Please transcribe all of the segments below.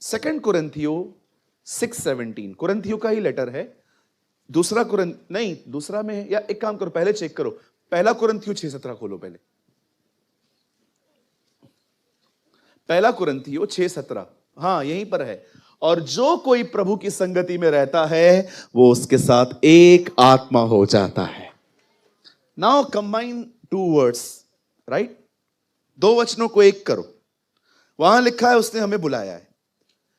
Second कुरिन्थियो 6:17 कुरिन्थियो का ही letter है। दूसरा नहीं, दूसरा में है, या एक काम करो, पहले चेक करो, पहला कुरिन्थियो 6:17 खोलो पहले। पहला कुरिन्थियो 6:17, हाँ यहीं पर है। और जो कोई प्रभु की संगति में रहता है वो उसके साथ एक आत्मा हो जाता है। Now combine two words, right? दो वचनों को एक करो। वहां लिखा है उसने हमें बुलाया है,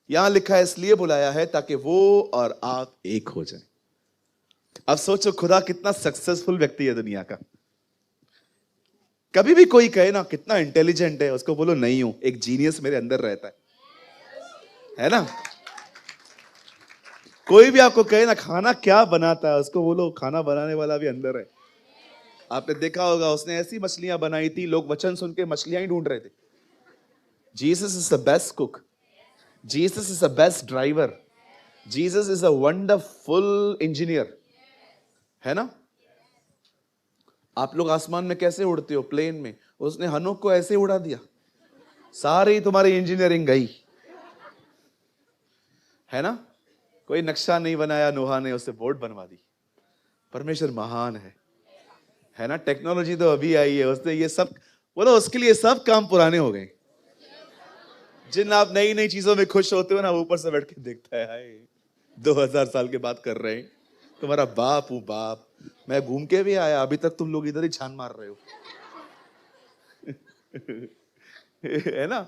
यहां लिखा है इसलिए बुलाया है ताकि वो और आप एक हो जाएं। अब सोचो खुदा कितना सक्सेसफुल व्यक्ति है दुनिया का। कभी भी कोई कहे ना कितना इंटेलिजेंट है, उसको बोलो नहीं हूं, एक जीनियस मेरे अंदर रहता है ना? कोई भी आपको कहे ना खाना क्या बनाता है, उसको बोलो खाना बनाने वाला भी अंदर है। आपने देखा होगा उसने ऐसी मछलियां बनाई थी, लोग वचन सुन के मछलियां ही ढूंढ रहे थे। Jesus is the best cook, Jesus is the best driver, Jesus is a wonderful engineer, है ना? आप लोग आसमान में कैसे उड़ते हो? प्लेन में। उसने हनोक को ऐसे उड़ा दिया, सारी तुम्हारी इंजीनियरिंग गई, है ना? कोई नक्शा नहीं बनाया नोहा ने, उससे बोट बनवा दी। परमेश्वर महान है ना? टेक्नोलॉजी तो अभी आई है, उसने ये सब बोलो, उसके लिए सब काम पुराने हो गए। जिन आप नई नई चीजों में खुश होते हो ना, ऊपर से बैठ के देखता है हाय 2000 साल के बात कर रहे हैं, तुम्हारा बाप हूं बाप, मैं घूम के भी आया, अभी तक तुम लोग इधर ही छान मार रहे हो। है ना?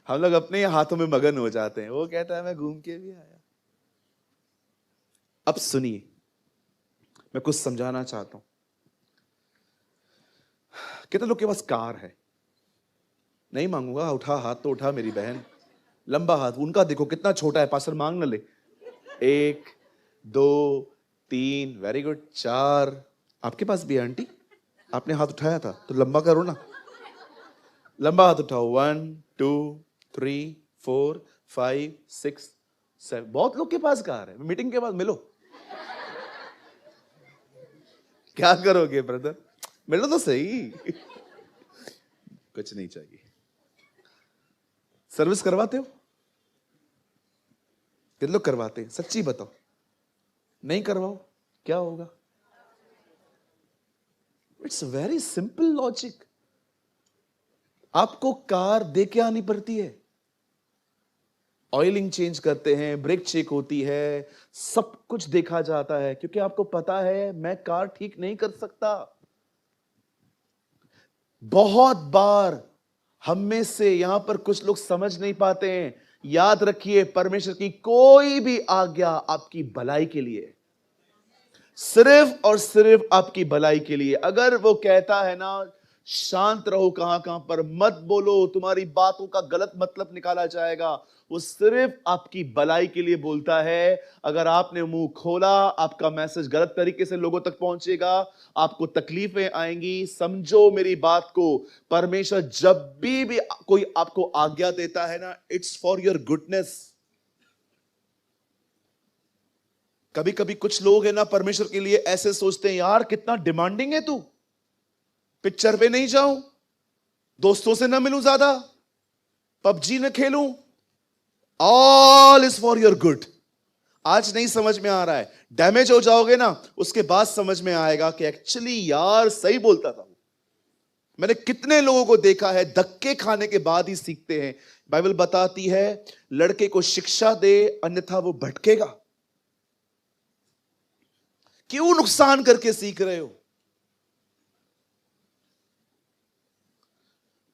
हम लोग अपने हाथों में मगन हो जाते हैं, वो कहता है मैं घूम के भी आया। अब सुनिए, मैं कुछ समझाना चाहता हूं। कितने लोग के पास कार है? नहीं मांगूंगा, उठा हाथ तो उठा मेरी बहन, लंबा हाथ, उनका देखो कितना छोटा है, पास्टर मांग न ले। 1 2 3, वेरी गुड, 4। आपके पास भी है आंटी? आपने हाथ उठाया था तो लंबा करो ना, लंबा हाथ उठाओ। 1 2 3 4 5 6 7। बहुत लोग के पास कार है, मीटिंग के बाद मिलो। क्या करोगे ब्रदर? मिलो तो सही। कुछ नहीं चाहिए। सर्विस करवाते हो? कितने लोग करवाते हैं? सच्ची बताओ। नहीं करवाओ, क्या होगा? It's very simple logic. आपको कार दे के आनी पड़ती है, ऑयलिंग चेंज करते हैं, ब्रेक चेक होती है, सब कुछ देखा जाता है, क्योंकि आपको पता है मैं कार ठीक नहीं कर सकता। बहुत बार हम में से यहां पर कुछ लोग समझ नहीं पाते हैं। याद रखिए, परमेश्वर की कोई भी आज्ञा आपकी भलाई के लिए, सिर्फ और सिर्फ आपकी भलाई के लिए। अगर वो कहता है ना शांत रहो कहां कहां पर मत बोलो, तुम्हारी बातों का गलत मतलब निकाला जाएगा, वो सिर्फ आपकी भलाई के लिए बोलता है। अगर आपने मुंह खोला, आपका मैसेज गलत तरीके से लोगों तक पहुंचेगा, आपको तकलीफें आएंगी। समझो मेरी बात को, परमेश्वर जब भी कोई आपको आज्ञा देता है ना, इट्स फॉर योर गुडनेस। कभी कभी कुछ लोग है ना परमेश्वर के लिए ऐसे सोचते हैं, यार कितना डिमांडिंग है तू, पिक्चर पे नहीं जाऊं, दोस्तों से ना मिलूं ज्यादा, पबजी न खेलूं, all is for your good. आज नहीं समझ में आ रहा है, डैमेज हो जाओगे ना, उसके बाद समझ में आएगा कि एक्चुअली यार सही बोलता था। मैंने कितने लोगों को देखा है, धक्के खाने के बाद ही सीखते हैं। बाइबल बताती है लड़के को शिक्षा दे अन्यथा वो भटकेगा। क्यों नुकसान करके सीख रहे हो?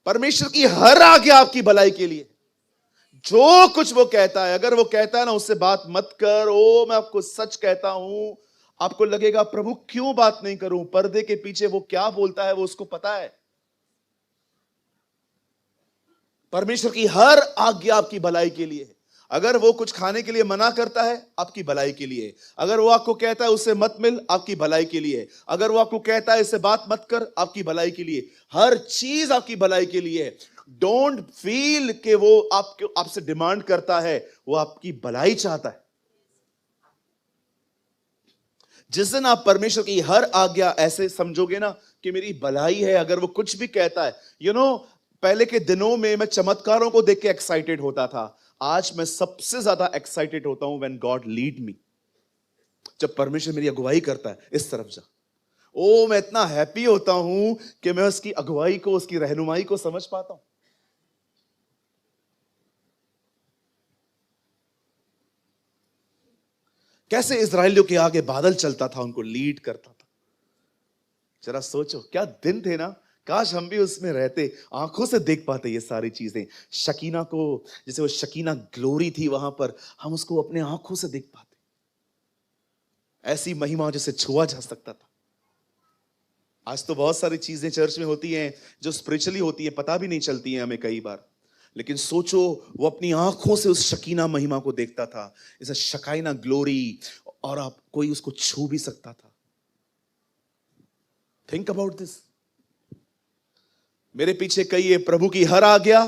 परमेश्वर की हर आज्ञा आपकी भलाई के लिए। जो कुछ वो कहता है, अगर वो कहता है ना उससे बात मत कर, ओ मैं आपको सच कहता हूं, आपको लगेगा प्रभु क्यों बात नहीं करूं, पर्दे के पीछे वो क्या बोलता है वो उसको पता है। परमेश्वर की हर आज्ञा आपकी भलाई के लिए है। अगर वो कुछ खाने के लिए मना करता है, आपकी भलाई के लिए। अगर वो आपको कहता है उससे मत मिल, आपकी भलाई के लिए। अगर वो आपको कहता है इससे बात मत कर, आपकी भलाई के लिए। हर चीज आपकी भलाई के लिए है। डोंट फील कि वो आपसे डिमांड करता है, वो आपकी भलाई चाहता है। जिस दिन आप परमेश्वर की हर आज्ञा ऐसे समझोगे ना कि मेरी भलाई है, अगर वो कुछ भी कहता है, पहले के दिनों में मैं चमत्कारों को देख के एक्साइटेड होता था। आज मैं सबसे ज्यादा एक्साइटेड होता हूं व्हेन गॉड लीड मी, जब परमेश्वर मेरी अगुवाई करता है इस तरफ जा। ओ मैं इतना हैप्पी होता हूं कि मैं उसकी अगुवाई को, उसकी रहनुमाई को समझ पाता हूं। कैसे इजरायलियों के आगे बादल चलता था, उनको लीड करता था। जरा सोचो क्या दिन थे ना, काश हम भी उसमें रहते, आंखों से देख पाते ये सारी चीजें। शकीना को, जैसे वो शकीना ग्लोरी थी वहां पर, हम उसको अपने आंखों से देख पाते। ऐसी महिमा जिसे छुआ जा सकता था। आज तो बहुत सारी चीजें चर्च में होती हैं जो स्पिरिचुअली होती हैं, पता भी नहीं चलती हैं हमें कई बार। लेकिन सोचो वो अपनी आंखों से उस शकीना महिमा को देखता था, इसे शकाइना ग्लोरी, और आप कोई उसको छू भी सकता था। Think about this. मेरे पीछे कहिए, प्रभु की हर आज्ञा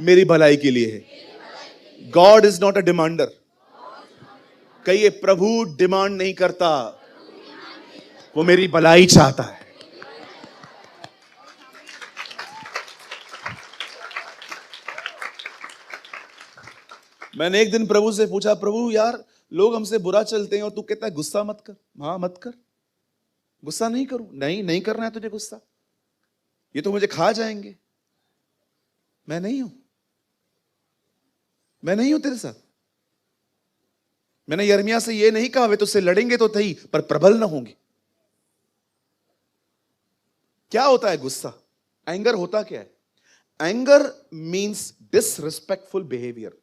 मेरी भलाई के लिए है। God is not a demander. कहिए, प्रभु डिमांड नहीं करता, वो मेरी भलाई चाहता है। मैंने एक दिन प्रभु से पूछा, प्रभु यार लोग हमसे बुरा चलते हैं और तू कहता है गुस्सा मत कर। हाँ मत कर, गुस्सा नहीं करूं। नहीं, नहीं करना है तुझे गुस्सा, ये तो मुझे खा जाएंगे। मैं नहीं हूं, मैं नहीं हूं तेरे साथ। मैंने यिर्मयाह से ये नहीं कहा वे तुझसे लड़ेंगे तो थी पर प्रबल ना होंगे। क्या होता है गुस्सा? एंगर होता क्या है? Anger means disrespectful behaviour.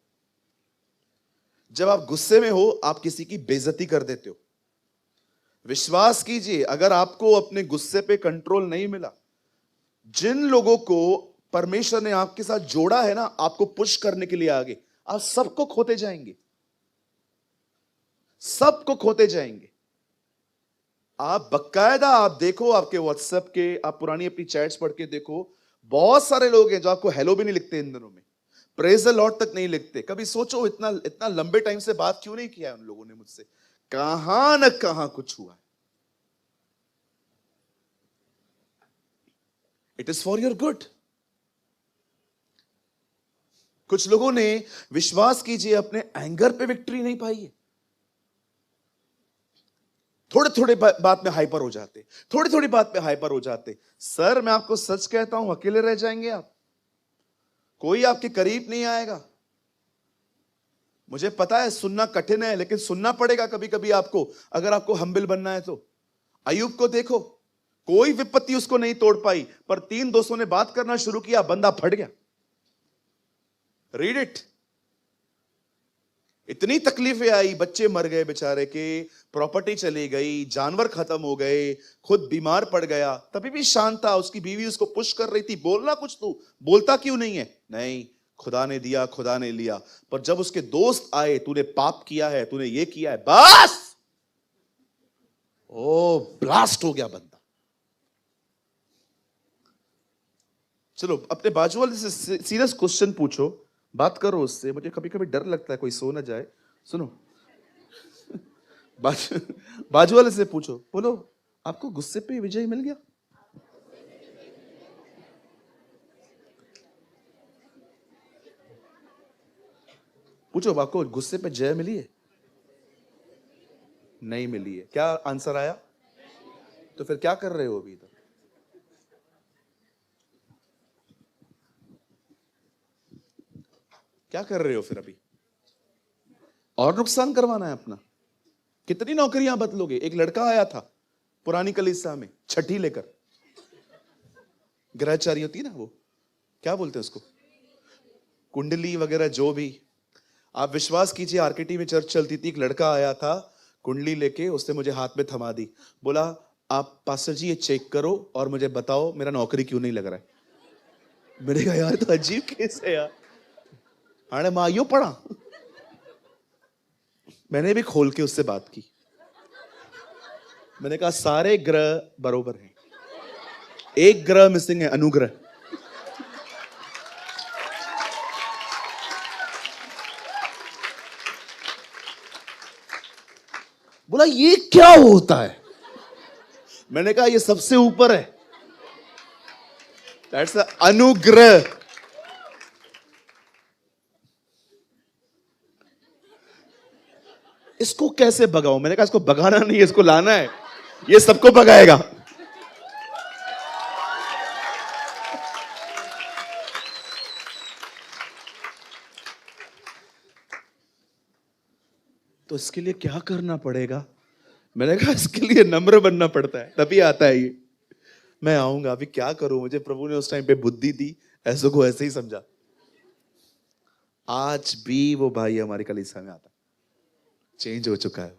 जब आप गुस्से में हो, आप किसी की बेइज्जती कर देते हो। विश्वास कीजिए, अगर आपको अपने गुस्से पे कंट्रोल नहीं मिला, जिन लोगों को परमेश्वर ने आपके साथ जोड़ा है ना, आपको पुश करने के लिए आगे, आप सबको खोते जाएंगे, सबको खोते जाएंगे। आप बकायदा आप देखो, आपके व्हाट्सएप के, आप पुरानी अपनी चैट्स पढ़ के देखो, बहुत सारे लोग हैं जो आपको हेलो भी नहीं लिखते इन दिनों में, प्रेज द लॉर्ड तक नहीं लिखते। कभी सोचो इतना इतना लंबे टाइम से बात क्यों नहीं किया है उन लोगों ने मुझसे, कहां न कहां कुछ हुआ है। It is for your good. कुछ लोगों ने, विश्वास कीजिए, अपने एंगर पे विक्ट्री नहीं पाई है। थोड़े थोड़े बात में हाइपर हो जाते, थोड़ी थोड़ी बात पे हाइपर हो जाते। सर मैं आपको सच कहता हूं, अकेले रह जाएंगे आप, कोई आपके करीब नहीं आएगा। मुझे पता है सुनना कठिन है, लेकिन सुनना पड़ेगा कभी कभी आपको, अगर आपको हम्बिल बनना है तो। अय्यूब को देखो, कोई विपत्ति उसको नहीं तोड़ पाई, पर 3 दोस्तों ने बात करना शुरू किया, बंदा फट गया। Read it. इतनी तकलीफें आई, बच्चे मर गए बेचारे के, प्रॉपर्टी चली गई, जानवर खत्म हो गए, खुद बीमार पड़ गया, तभी भी शांत था। उसकी बीवी उसको पुश कर रही थी, बोलना कुछ, तू बोलता क्यों नहीं है? नहीं, खुदा ने दिया, खुदा ने लिया। पर जब उसके दोस्त आए, तूने पाप किया है, तूने ये किया है, बस ओ ब्लास्ट हो गया बंदा। चलो अपने बाजू वाले से सीरियस क्वेश्चन पूछो, बात करो उससे। मुझे कभी कभी डर लगता है कोई सो ना जाए। सुनो, बाजू वाले से पूछो, बोलो आपको गुस्से पे विजय मिल गया? पूछो, आपको गुस्से पे जय मिली है? नहीं मिली है। क्या आंसर आया? तो फिर क्या कर रहे हो अभी तक? क्या कर रहे हो फिर अभी? और नुकसान करवाना है अपना। कितनी नौकरियां बदलोगे? एक लड़का आया था पुरानी कलीसिया में, छठी लेकर, ग्रहचारी होती है ना, वो क्या बोलते हैं उसको, कुंडली वगैरह, जो भी। आप विश्वास कीजिए, आरकेटी में चर्च चलती थी, एक लड़का आया था कुंडली लेके, उसने मुझे हाथ में थमा दी, बोला आप पास्टर जी ये चेक करो और मुझे बताओ मेरा नौकरी क्यों नहीं लग रहा है। मैंने कहा यार तो अजीब केस है यार, हाँ माइयो पढ़ा। मैंने भी खोल के उससे बात की, मैंने कहा सारे ग्रह बरोबर हैं, एक ग्रह मिसिंग है, अनुग्रह। बोला ये क्या होता है? मैंने कहा ये सबसे ऊपर है, दैट्स अनुग्रह। इसको कैसे भगाऊं? मैंने कहा इसको भगाना नहीं है, इसको लाना है, ये सबको भगाएगा। तो इसके लिए क्या करना पड़ेगा? मैंने कहा इसके लिए नम्र बनना पड़ता है, तभी आता है ये। मैं आऊंगा, अभी क्या करूं, मुझे प्रभु ने उस टाइम पे बुद्धि दी, ऐसो को ऐसे ही समझा। आज भी वो भाई हमारे कलीसिया में आता, चेंज हो चुका है,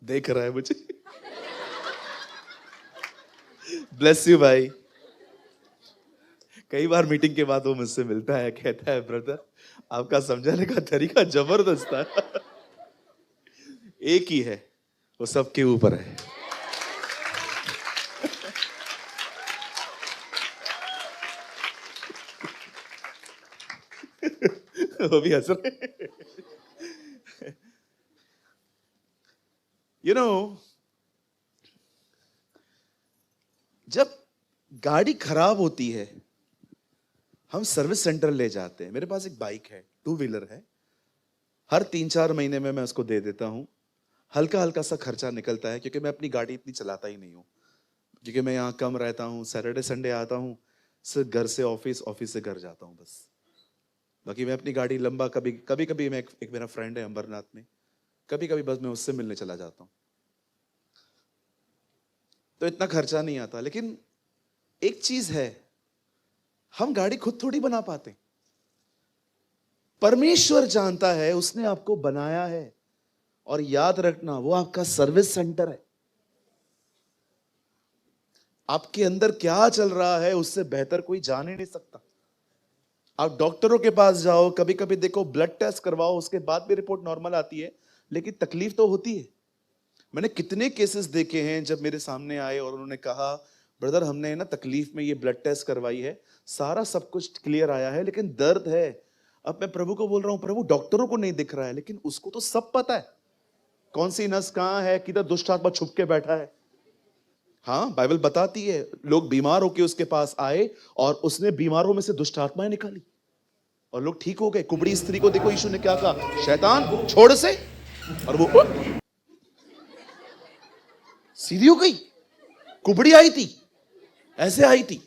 देख रहा है मुझे। ब्लेस यू भाई। कई बार मीटिंग के बाद वो मुझसे मिलता है, कहता है ब्रदर आपका समझाने का तरीका जबरदस्त है। एक ही है, वो सबके ऊपर है। वो भी हंस रहे। यू नो, जब गाड़ी खराब होती है हम सर्विस सेंटर ले जाते हैं। मेरे पास एक बाइक है, 2 व्हीलर है, हर 3-4 महीने में मैं उसको दे देता हूं। हल्का हल्का सा खर्चा निकलता है क्योंकि मैं अपनी गाड़ी इतनी चलाता ही नहीं हूं, क्योंकि मैं यहाँ कम रहता हूँ, सैटरडे संडे आता हूँ, सिर्फ घर से ऑफिस, ऑफिस से घर जाता हूँ बस। बाकी मैं अपनी गाड़ी लंबा, कभी कभी मैं एक मेरा फ्रेंड है अंबरनाथ में, कभी कभी बस मैं उससे मिलने चला जाता हूँ, तो इतना खर्चा नहीं आता। लेकिन एक चीज है, हम गाड़ी खुद थोड़ी बना पाते, परमेश्वर जानता है, उसने आपको बनाया है। और याद रखना, वो आपका सर्विस सेंटर है। आपके अंदर क्या चल रहा है उससे बेहतर कोई जान ही नहीं सकता। आप डॉक्टरों के पास जाओ, कभी कभी देखो ब्लड टेस्ट करवाओ, उसके बाद भी रिपोर्ट नॉर्मल आती है, लेकिन तकलीफ तो होती है। मैंने कितने केसेस देखे हैं जब मेरे सामने आए और उन्होंने कहा ब्रदर हमने ना तकलीफ में ये ब्लड टेस्ट करवाई है, सारा सब कुछ क्लियर आया है, लेकिन दर्द है। अब मैं प्रभु को बोल रहा हूं, प्रभु डॉक्टरों को नहीं दिख रहा है, लेकिन उसको तो सब पता है, कौन सी नस कहां है, किधर दुष्ट आत्मा छुप के बैठा है। हाँ, बाइबल बताती है, लोग बीमार होके उसके पास आए और उसने बीमारों में से दुष्ट आत्माएं निकाली और लोग ठीक हो गए। कुबड़ी स्त्री को देखो, यीशु ने क्या कहा, शैतान छोड़ से, और वो सीधी हो गई। कुबड़ी आई थी, ऐसे आई थी,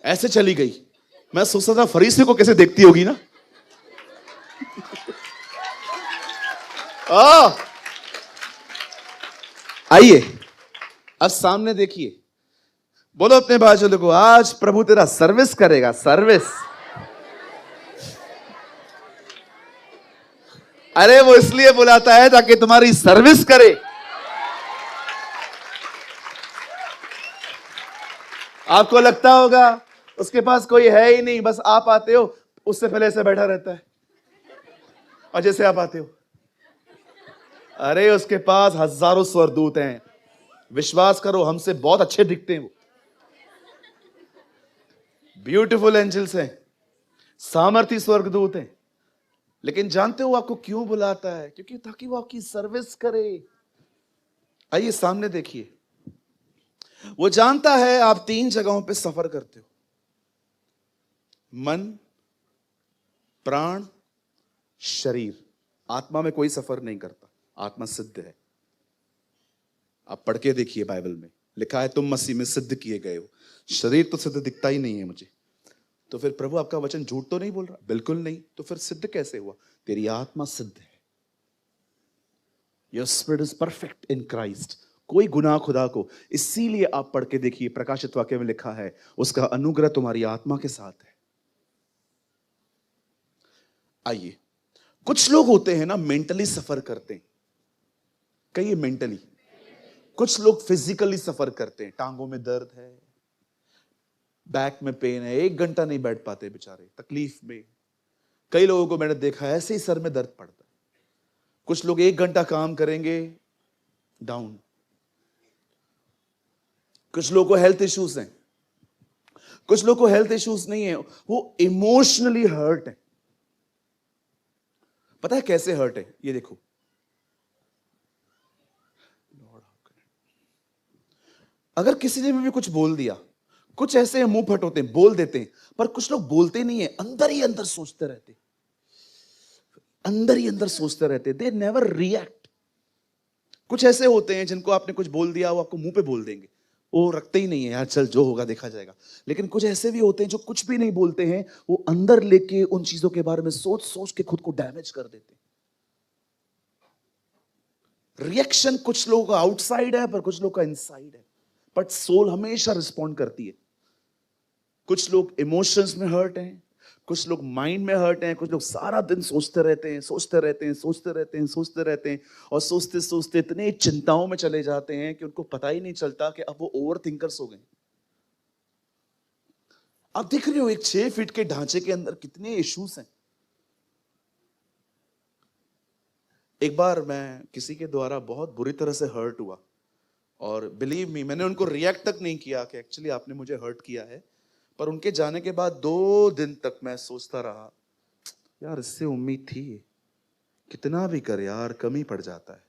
ऐसे चली गई। मैं सोचता था फरीसी को कैसे देखती होगी ना। आइए अब सामने देखिए, बोलो अपने बाजू को, आज प्रभु तेरा सर्विस करेगा, सर्विस। अरे वो इसलिए बुलाता है ताकि तुम्हारी सर्विस करे। आपको लगता होगा उसके पास कोई है ही नहीं, बस आप आते हो, उससे पहले से बैठा रहता है और जैसे आप आते हो, अरे उसके पास हजारों स्वर्गदूत हैं। विश्वास करो, हमसे बहुत अच्छे दिखते हैं वो, ब्यूटीफुल एंजल्स हैं, सामर्थी स्वर्गदूत हैं। लेकिन जानते हो आपको क्यों बुलाता है? क्योंकि ताकि वो आपकी सर्विस करे। आइए सामने देखिए, वो जानता है आप 3 जगहों पे सफर करते हो, मन, प्राण, शरीर। आत्मा में कोई सफर नहीं करता, आत्मा सिद्ध है। आप पढ़ के देखिए, बाइबल में लिखा है तुम मसीह में सिद्ध किए गए हो। शरीर तो सिद्ध दिखता ही नहीं है मुझे, तो फिर प्रभु आपका वचन झूठ तो नहीं बोल रहा? बिल्कुल नहीं। तो फिर सिद्ध कैसे हुआ? तेरी आत्मा सिद्ध है। Your spirit is perfect in Christ, कोई गुनाह खुदा को। इसीलिए आप पढ़ के देखिए, प्रकाशित वाक्य में लिखा है उसका अनुग्रह तुम्हारी आत्मा के साथ है। आइए, कुछ लोग होते हैं ना मेंटली सफर करते हैं, कहिए मेंटली। कुछ लोग फिजिकली सफर करते हैं, टांगों में दर्द है, बैक में पेन है, 1 घंटा नहीं बैठ पाते बेचारे, तकलीफ में। कई लोगों को मैंने देखा है ऐसे ही सर में दर्द पड़ता है। कुछ लोग 1 घंटा काम करेंगे, डाउन। कुछ लोगों को हेल्थ इश्यूज हैं, कुछ लोगों को हेल्थ इश्यूज नहीं है, वो इमोशनली हर्ट है। पता है कैसे हर्ट है? ये देखो, अगर किसी ने भी कुछ बोल दिया, कुछ ऐसे मुंह फट होते हैं, बोल देते हैं, पर कुछ लोग बोलते नहीं है, अंदर ही अंदर सोचते रहते। अंदर ही अंदर सोचते रहते, दे नेवर रिएक्ट। कुछ ऐसे होते हैं जिनको आपने कुछ बोल दिया, वो आपको मुंह पे बोल देंगे, वो रखते ही नहीं है, यार चल जो होगा देखा जाएगा। लेकिन कुछ ऐसे भी होते हैं जो कुछ भी नहीं बोलते हैं, वो अंदर लेके उन चीजों के बारे में सोच सोच के खुद को डैमेज कर देते हैं। रिएक्शन कुछ लोगों का आउटसाइड है, पर कुछ लोगों का इनसाइड है, बट सोल हमेशा रिस्पॉन्ड करती है। कुछ लोग इमोशंस में हर्ट हैं, कुछ लोग माइंड में हर्ट हैं, कुछ लोग सारा दिन सोचते रहते हैं, सोचते रहते हैं, सोचते रहते हैं, सोचते रहते हैं, और सोचते सोचते इतने चिंताओं में चले जाते हैं कि उनको पता ही नहीं चलता कि अब वो ओवर थिंकर्स हो गए। आप देख रहे हो एक 6 फीट के ढांचे के अंदर कितने इश्यूज हैं। एक बार मैं किसी के द्वारा बहुत बुरी तरह से हर्ट हुआ, और बिलीव मी, मैंने उनको रिएक्ट तक नहीं किया कि एक्चुअली आपने मुझे हर्ट किया है, पर उनके जाने के बाद 2 दिन तक मैं सोचता रहा, यार इससे उम्मीद थी, कितना भी कर यार कमी पड़ जाता है,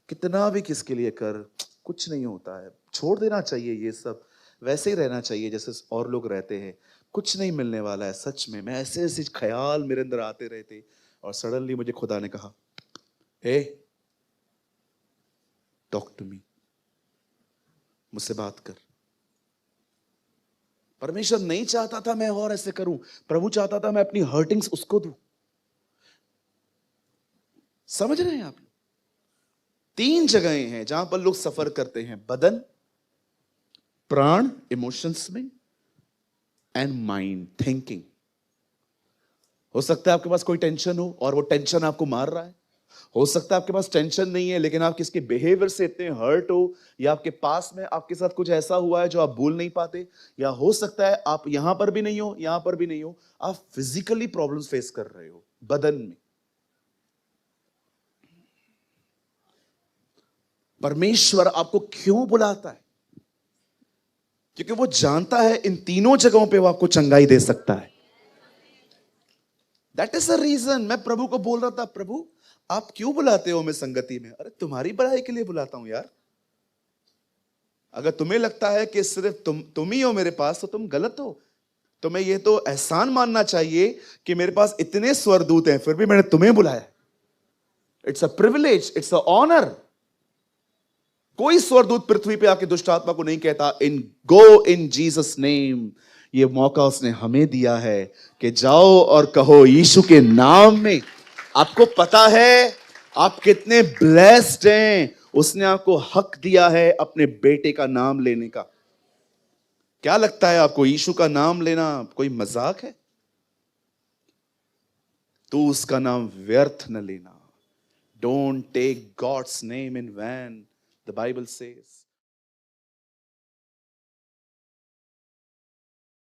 कितना भी किसके लिए कर कुछ नहीं होता है, छोड़ देना चाहिए ये सब, वैसे ही रहना चाहिए जैसे और लोग रहते हैं, कुछ नहीं मिलने वाला है। सच में मैं ऐसे ऐसे ख्याल मेरे अंदर आते रहे थे, और सडनली मुझे खुदा ने कहा, हे टॉक टू मी, मुझसे बात कर। परमेश्वर नहीं चाहता था मैं और ऐसे करूं, प्रभु चाहता था मैं अपनी हर्टिंग्स उसको दूं। समझ रहे हैं आप? 3 जगहें हैं जहां पर लोग सफर करते हैं, बदन, प्राण इमोशंस में, एंड माइंड थिंकिंग। हो सकता है आपके पास कोई टेंशन हो और वो टेंशन आपको मार रहा है, हो सकता है आपके पास टेंशन नहीं है लेकिन आप किसके बिहेवियर से इतने हर्ट हो, या आपके पास में आपके साथ कुछ ऐसा हुआ है जो आप भूल नहीं पाते, या हो सकता है आप यहां पर भी नहीं हो, यहां पर भी नहीं हो, आप फिजिकली प्रॉब्लम्स फेस कर रहे हो बदन में। परमेश्वर आपको क्यों बुलाता है? क्योंकि वो जानता है इन तीनों जगहों पे वो आपको चंगाई दे सकता है। दैट इज द रीजन मैं प्रभु को बोल रहा था, प्रभु आप क्यों बुलाते हो मैं संगति में? अरे तुम्हारी भलाई के लिए बुलाता हूं यार। अगर तुम्हें लगता है कि सिर्फ तुम ही हो मेरे पास, तो तुम गलत हो। तुम्हें ये तो एहसान मानना चाहिए कि मेरे पास इतने स्वरदूत हैं, फिर भी मैंने तुम्हें बुलाया। It's a privilege, it's a honour. कोई स्वरदूत पृथ्वी पे आके दुष्ट आत्मा को नहीं कहता इन गो इन जीसस नेम। ये मौका उसने हमें दिया है कि जाओ और कहो यीशु के नाम में। आपको पता है आप कितने ब्लेस्ड हैं, उसने आपको हक दिया है अपने बेटे का नाम लेने का। क्या लगता है आपको यीशु का नाम लेना कोई मजाक है? तो उसका नाम व्यर्थ न लेना। Don't take God's name in vain, the Bible says.